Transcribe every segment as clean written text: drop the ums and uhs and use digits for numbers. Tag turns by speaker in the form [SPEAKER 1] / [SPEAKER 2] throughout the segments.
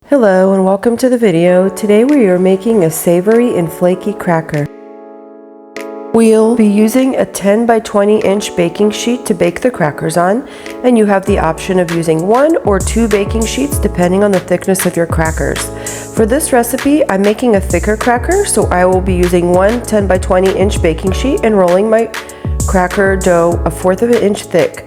[SPEAKER 1] Hello and welcome to the video. Today we are making a savory and flaky cracker. We'll be using a 10 by 20 inch baking sheet to bake the crackers on, and you have the option of using 1 or 2 baking sheets depending on the thickness of your crackers. For this recipe, I'm making a thicker cracker, so I will be using one 10 by 20 inch baking sheet and rolling my cracker dough 1/4 of an inch thick.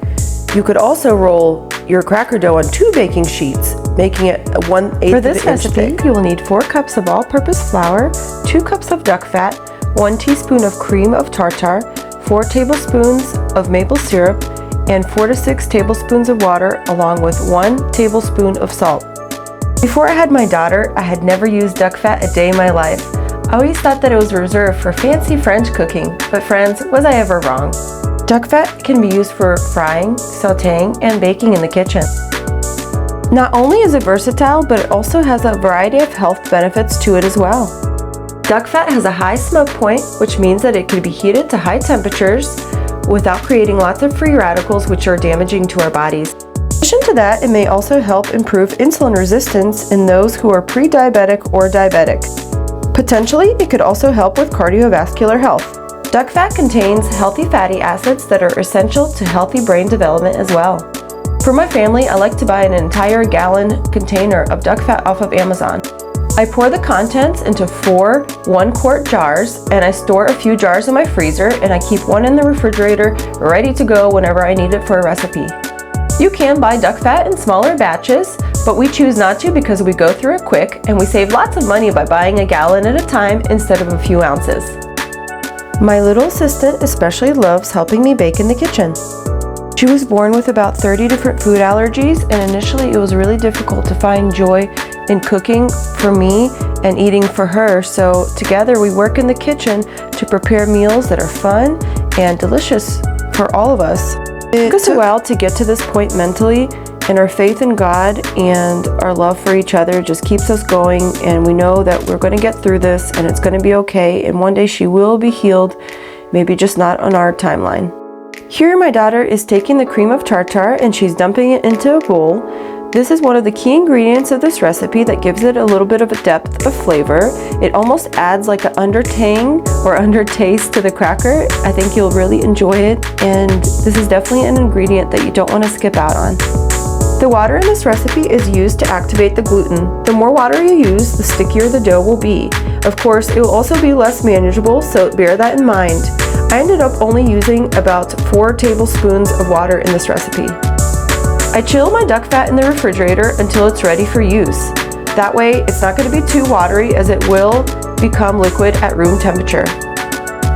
[SPEAKER 1] You could also roll your cracker dough on 2 baking sheets, making it 1/8 of an inch thick. For this recipe, you will need 4 cups of all-purpose flour, 2 cups of duck fat, 1 teaspoon of cream of tartar, 4 tablespoons of maple syrup, and 4 to 6 tablespoons of water, along with 1 tablespoon of salt. Before I had my daughter, I had never used duck fat a day in my life. I always thought that it was reserved for fancy French cooking, but friends, was I ever wrong? Duck fat can be used for frying, sautéing, and baking in the kitchen. Not only is it versatile, but it also has a variety of health benefits to it as well. Duck fat has a high smoke point, which means that it can be heated to high temperatures without creating lots of free radicals, which are damaging to our bodies. In addition to that, it may also help improve insulin resistance in those who are pre-diabetic or diabetic. Potentially, it could also help with cardiovascular health. Duck fat contains healthy fatty acids that are essential to healthy brain development as well. For my family, I like to buy an entire gallon container of duck fat off of Amazon. I pour the contents into 4 1-quart jars, and I store a few jars in my freezer, and I keep one in the refrigerator ready to go whenever I need it for a recipe. You can buy duck fat in smaller batches, but we choose not to because we go through it quick and we save lots of money by buying a gallon at a time instead of a few ounces. My little assistant especially loves helping me bake in the kitchen. She was born with about 30 different food allergies, and initially it was really difficult to find joy in cooking for me and eating for her, so together we work in the kitchen to prepare meals that are fun and delicious for all of us. It took us a while to get to this point mentally, and our faith in God and our love for each other just keeps us going, and we know that we're going to get through this and it's going to be okay, and one day she will be healed, maybe just not on our timeline. Here my daughter is taking the cream of tartar and she's dumping it into a bowl. This is one of the key ingredients of this recipe that gives it a little bit of a depth of flavor. It almost adds like an undertang or undertaste to the cracker. I think you'll really enjoy it, and this is definitely an ingredient that you don't want to skip out on. The water in this recipe is used to activate the gluten. The more water you use, the stickier the dough will be. Of course, it will also be less manageable, so bear that in mind. I ended up only using about 4 tablespoons of water in this recipe. I chill my duck fat in the refrigerator until it's ready for use. That way, it's not going to be too watery, as it will become liquid at room temperature.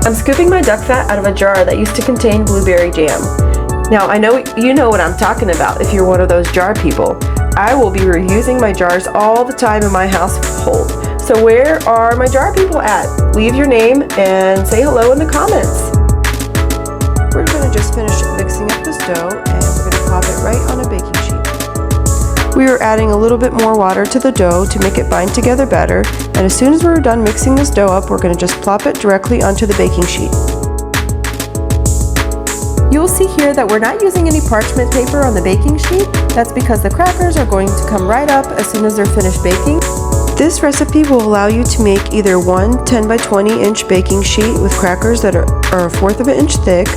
[SPEAKER 1] I'm scooping my duck fat out of a jar that used to contain blueberry jam. Now, I know you know what I'm talking about if you're one of those jar people. I will be reusing my jars all the time in my household. So where are my jar people at? Leave your name and say hello in the comments. We're going to just finish mixing up this dough, and we're going to pop it right on a baking sheet. We are adding a little bit more water to the dough to make it bind together better, and as soon as we're done mixing this dough up, we're going to just plop it directly onto the baking sheet. You will see here that we're not using any parchment paper on the baking sheet. That's because the crackers are going to come right up as soon as they're finished baking. This recipe will allow you to make either one 10 by 20 inch baking sheet with crackers that are 1/4 of an inch thick,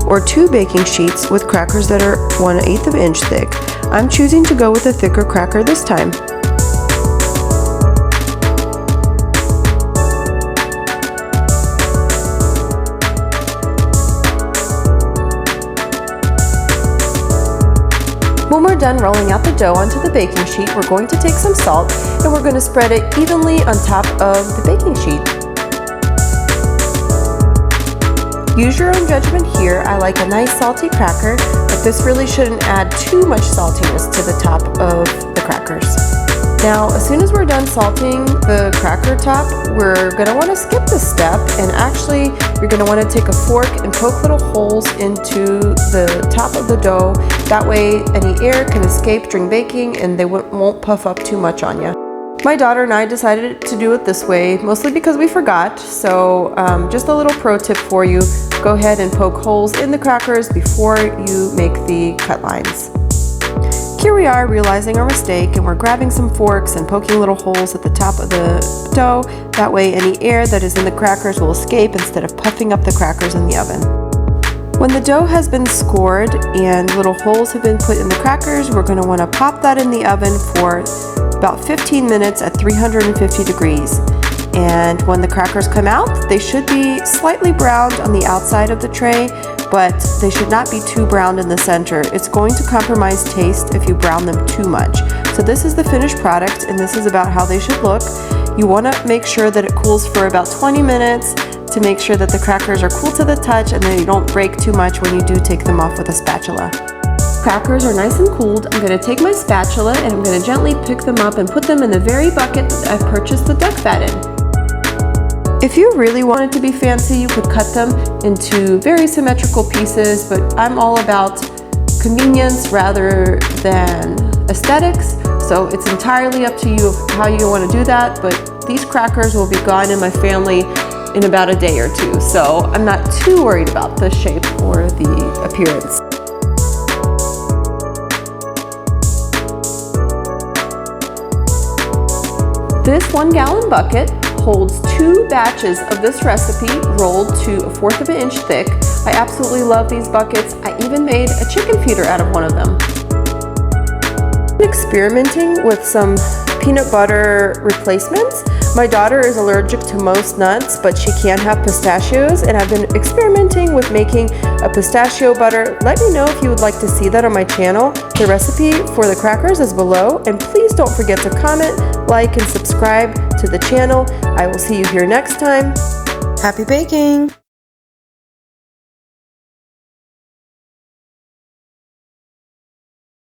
[SPEAKER 1] or 2 baking sheets with crackers that are 1/8 of an inch thick. I'm choosing to go with a thicker cracker this time. When we're done rolling out the dough onto the baking sheet, we're going to take some salt and we're going to spread it evenly on top of the baking sheet. Use your own judgment here. I like a nice salty cracker, but this really shouldn't add too much saltiness to the top of the crackers. Now, as soon as we're done salting the cracker top, we're going to want to skip this step, and actually you're going to want to take a fork and poke little holes into the top of the dough. That way any air can escape during baking and they won't puff up too much on you. My daughter and I decided to do it this way, mostly because we forgot, so just a little pro tip for you. Go ahead and poke holes in the crackers before you make the cut lines. Here we are realizing our mistake, and we're grabbing some forks and poking little holes at the top of the dough. That way any air that is in the crackers will escape instead of puffing up the crackers in the oven. When the dough has been scored and little holes have been put in the crackers, we're going to want to pop that in the oven for about 15 minutes at 350 degrees. And when the crackers come out, they should be slightly browned on the outside of the tray, but they should not be too browned in the center. It's going to compromise taste if you brown them too much. So this is the finished product, and this is about how they should look. You want to make sure that it cools for about 20 minutes to make sure that the crackers are cool to the touch and they don't break too much when you do take them off with a spatula. Crackers are nice and cooled. I'm going to take my spatula and I'm going to gently pick them up and put them in the very bucket that I've purchased the duck fat in. If you really wanted to be fancy, you could cut them into very symmetrical pieces, but I'm all about convenience rather than aesthetics, so it's entirely up to you how you want to do that, but these crackers will be gone in my family in about a day or two, so I'm not too worried about the shape or the appearance. This 1 gallon bucket holds 2 batches of this recipe rolled to a 1/4 of an inch thick. I absolutely love these buckets. I even made a chicken feeder out of one of them. I'm experimenting with some peanut butter replacements. My daughter is allergic to most nuts, but she can have pistachios, and I've been experimenting with making a pistachio butter. Let me know if you would like to see that on my channel. The recipe for the crackers is below, and please don't forget to comment, like, and subscribe to the channel. I will see you here next time. Happy baking!